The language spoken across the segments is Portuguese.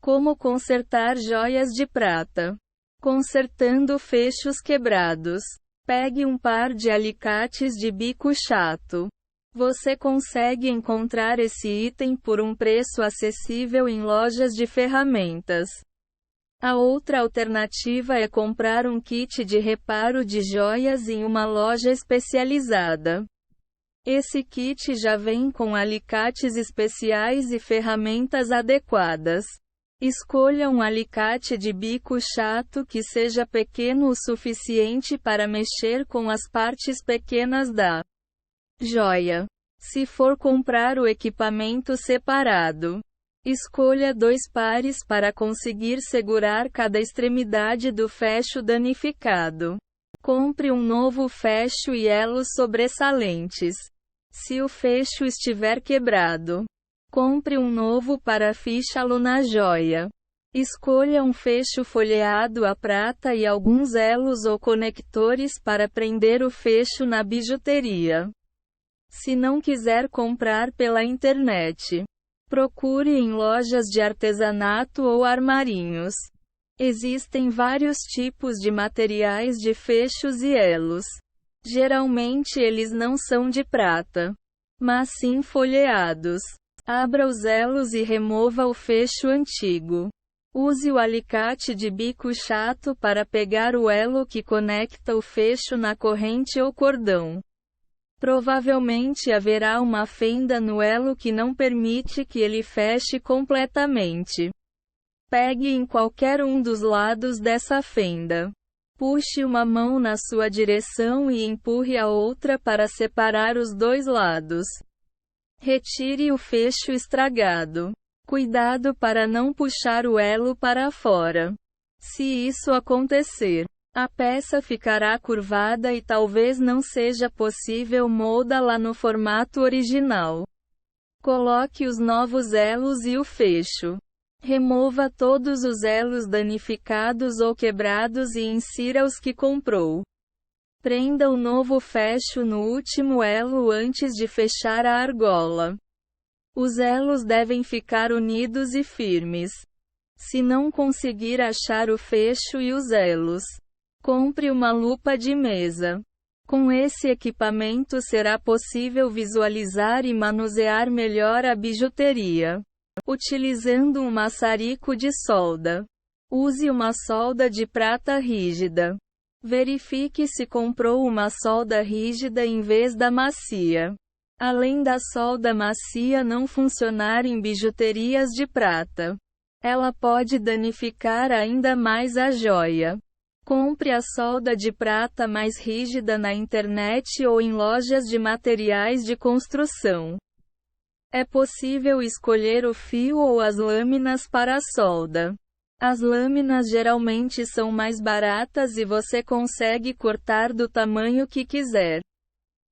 Como consertar joias de prata. Consertando fechos quebrados. Pegue um par de alicates de bico chato. Você consegue encontrar esse item por um preço acessível em lojas de ferramentas. A outra alternativa é comprar um kit de reparo de joias em uma loja especializada. Esse kit já vem com alicates especiais e ferramentas adequadas. Escolha um alicate de bico chato que seja pequeno o suficiente para mexer com as partes pequenas da joia. Se for comprar o equipamento separado, escolha 2 pares para conseguir segurar cada extremidade do fecho danificado. Compre um novo fecho e elos sobressalentes. Se o fecho estiver quebrado, compre um novo para fichá-lo na joia. Escolha um fecho folheado a prata e alguns elos ou conectores para prender o fecho na bijuteria. Se não quiser comprar pela internet, procure em lojas de artesanato ou armarinhos. Existem vários tipos de materiais de fechos e elos. Geralmente eles não são de prata, mas sim folheados. Abra os elos e remova o fecho antigo. Use o alicate de bico chato para pegar o elo que conecta o fecho na corrente ou cordão. Provavelmente haverá uma fenda no elo que não permite que ele feche completamente. Pegue em qualquer um dos lados dessa fenda. Puxe uma mão na sua direção e empurre a outra para separar os 2 lados. Retire o fecho estragado. Cuidado para não puxar o elo para fora. Se isso acontecer, a peça ficará curvada e talvez não seja possível moldá-la no formato original. Coloque os novos elos e o fecho. Remova todos os elos danificados ou quebrados e insira os que comprou. Prenda o novo fecho no último elo antes de fechar a argola. Os elos devem ficar unidos e firmes. Se não conseguir achar o fecho e os elos, compre uma lupa de mesa. Com esse equipamento será possível visualizar e manusear melhor a bijuteria. Utilizando um maçarico de solda. Use uma solda de prata rígida. Verifique se comprou uma solda rígida em vez da macia. Além da solda macia não funcionar em bijuterias de prata, ela pode danificar ainda mais a joia. Compre a solda de prata mais rígida na internet ou em lojas de materiais de construção. É possível escolher o fio ou as lâminas para a solda. As lâminas geralmente são mais baratas e você consegue cortar do tamanho que quiser.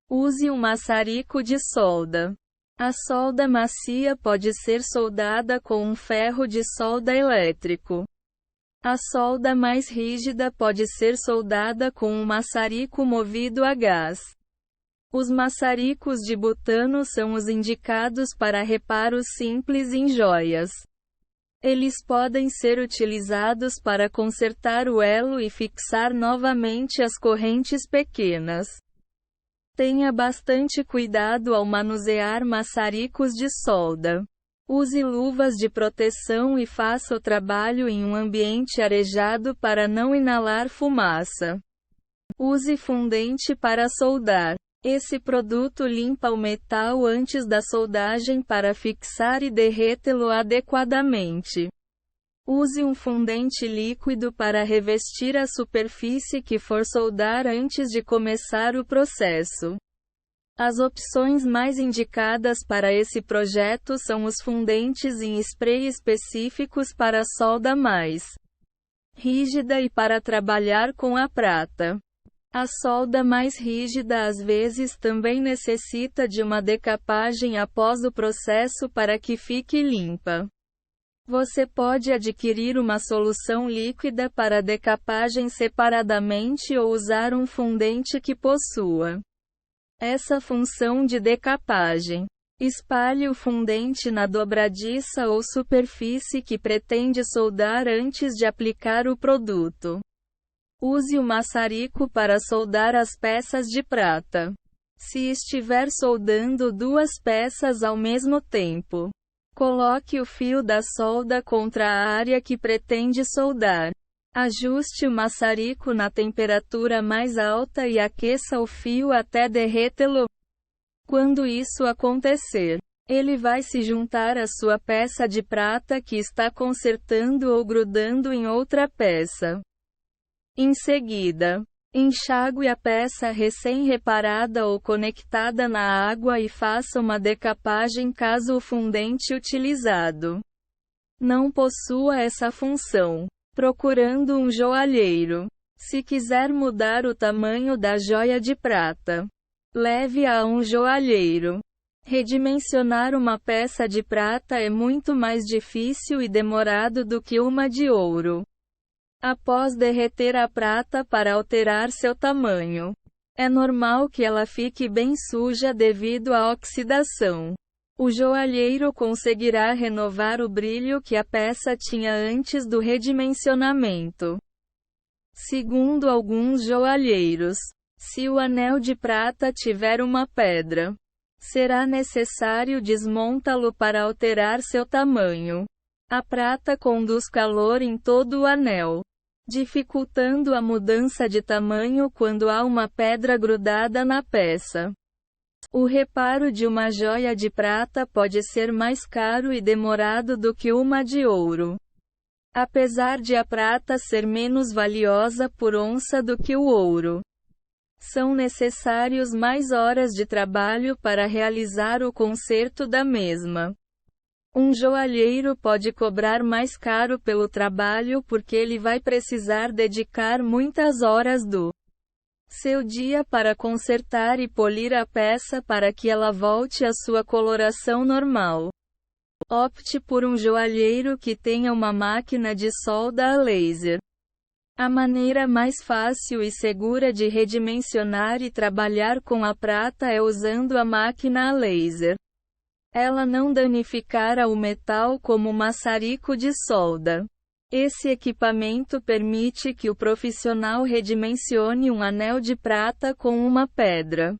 Use um maçarico de solda. A solda macia pode ser soldada com um ferro de solda elétrico. A solda mais rígida pode ser soldada com um maçarico movido a gás. Os maçaricos de butano são os indicados para reparos simples em joias. Eles podem ser utilizados para consertar o elo e fixar novamente as correntes pequenas. Tenha bastante cuidado ao manusear maçaricos de solda. Use luvas de proteção e faça o trabalho em um ambiente arejado para não inalar fumaça. Use fundente para soldar. Esse produto limpa o metal antes da soldagem para fixar e derretê-lo adequadamente. Use um fundente líquido para revestir a superfície que for soldar antes de começar o processo. As opções mais indicadas para esse projeto são os fundentes em spray específicos para solda mais rígida e para trabalhar com a prata. A solda mais rígida às vezes também necessita de uma decapagem após o processo para que fique limpa. Você pode adquirir uma solução líquida para decapagem separadamente ou usar um fundente que possua essa função de decapagem. Espalhe o fundente na dobradiça ou superfície que pretende soldar antes de aplicar o produto. Use o maçarico para soldar as peças de prata. Se estiver soldando duas peças ao mesmo tempo, coloque o fio da solda contra a área que pretende soldar. Ajuste o maçarico na temperatura mais alta e aqueça o fio até derretê-lo. Quando isso acontecer, ele vai se juntar à sua peça de prata que está consertando ou grudando em outra peça. Em seguida, enxague a peça recém-reparada ou conectada na água e faça uma decapagem caso o fundente utilizado não possua essa função. Procurando um joalheiro. Se quiser mudar o tamanho da joia de prata, leve-a a um joalheiro. Redimensionar uma peça de prata é muito mais difícil e demorado do que uma de ouro. Após derreter a prata para alterar seu tamanho, é normal que ela fique bem suja devido à oxidação. O joalheiro conseguirá renovar o brilho que a peça tinha antes do redimensionamento. Segundo alguns joalheiros, se o anel de prata tiver uma pedra, será necessário desmontá-lo para alterar seu tamanho. A prata conduz calor em todo o anel, dificultando a mudança de tamanho quando há uma pedra grudada na peça. O reparo de uma joia de prata pode ser mais caro e demorado do que uma de ouro. Apesar de a prata ser menos valiosa por onça do que o ouro, são necessários mais horas de trabalho para realizar o conserto da mesma. Um joalheiro pode cobrar mais caro pelo trabalho porque ele vai precisar dedicar muitas horas do seu dia para consertar e polir a peça para que ela volte à sua coloração normal. Opte por um joalheiro que tenha uma máquina de solda a laser. A maneira mais fácil e segura de redimensionar e trabalhar com a prata é usando a máquina a laser. Ela não danificará o metal como o maçarico de solda. Esse equipamento permite que o profissional redimensione um anel de prata com uma pedra.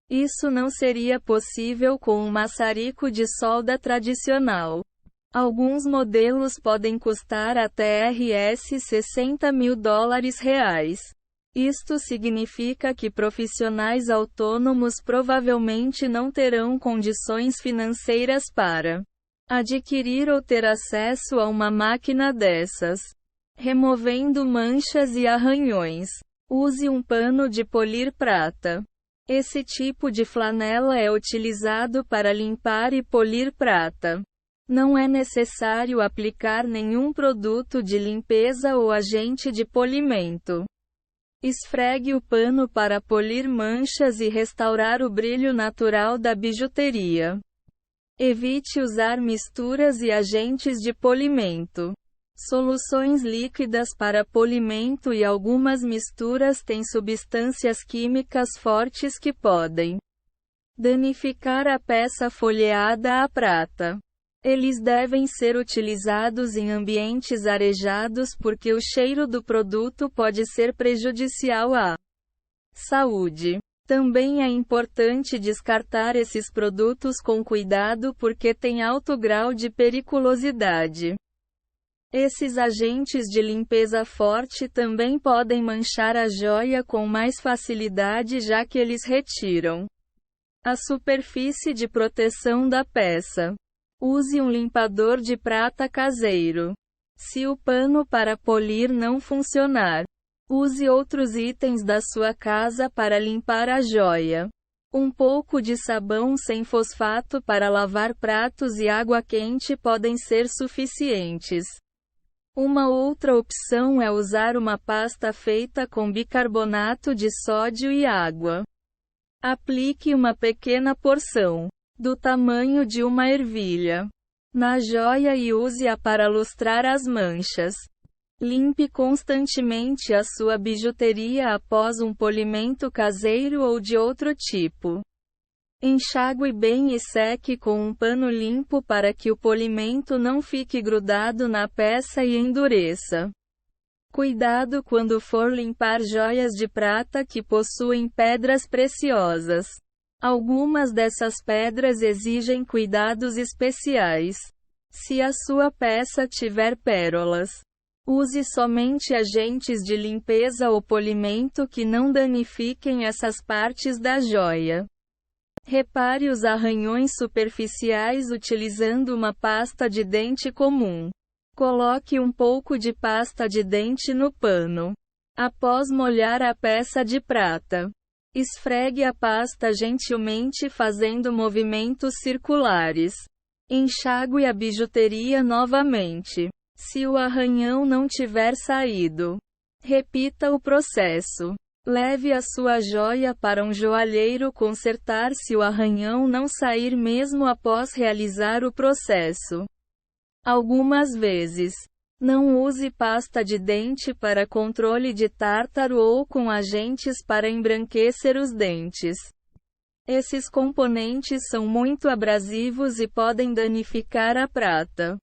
Isso não seria possível com um maçarico de solda tradicional. Alguns modelos podem custar até Rs$ 60 mil. Isto significa que profissionais autônomos provavelmente não terão condições financeiras para adquirir ou ter acesso a uma máquina dessas. Removendo manchas e arranhões. Use um pano de polir prata. Esse tipo de flanela é utilizado para limpar e polir prata. Não é necessário aplicar nenhum produto de limpeza ou agente de polimento. Esfregue o pano para polir manchas e restaurar o brilho natural da bijuteria. Evite usar misturas e agentes de polimento. Soluções líquidas para polimento e algumas misturas têm substâncias químicas fortes que podem danificar a peça folheada à prata. Eles devem ser utilizados em ambientes arejados porque o cheiro do produto pode ser prejudicial à saúde. Também é importante descartar esses produtos com cuidado porque têm alto grau de periculosidade. Esses agentes de limpeza forte também podem manchar a joia com mais facilidade já que eles retiram a superfície de proteção da peça. Use um limpador de prata caseiro. Se o pano para polir não funcionar, use outros itens da sua casa para limpar a joia. Um pouco de sabão sem fosfato para lavar pratos e água quente podem ser suficientes. Uma outra opção é usar uma pasta feita com bicarbonato de sódio e água. Aplique uma pequena porção, do tamanho de uma ervilha, na joia e use-a para lustrar as manchas. Limpe constantemente a sua bijuteria após um polimento caseiro ou de outro tipo. Enxague bem e seque com um pano limpo para que o polimento não fique grudado na peça e endureça. Cuidado quando for limpar joias de prata que possuem pedras preciosas. Algumas dessas pedras exigem cuidados especiais. Se a sua peça tiver pérolas, use somente agentes de limpeza ou polimento que não danifiquem essas partes da joia. Repare os arranhões superficiais utilizando uma pasta de dente comum. Coloque um pouco de pasta de dente no pano. Após molhar a peça de prata, esfregue a pasta gentilmente fazendo movimentos circulares. Enxague a bijuteria novamente. Se o arranhão não tiver saído, repita o processo. Leve a sua joia para um joalheiro consertar se o arranhão não sair mesmo após realizar o processo. Algumas vezes, não use pasta de dente para controle de tártaro ou com agentes para embranquecer os dentes. Esses componentes são muito abrasivos e podem danificar a prata.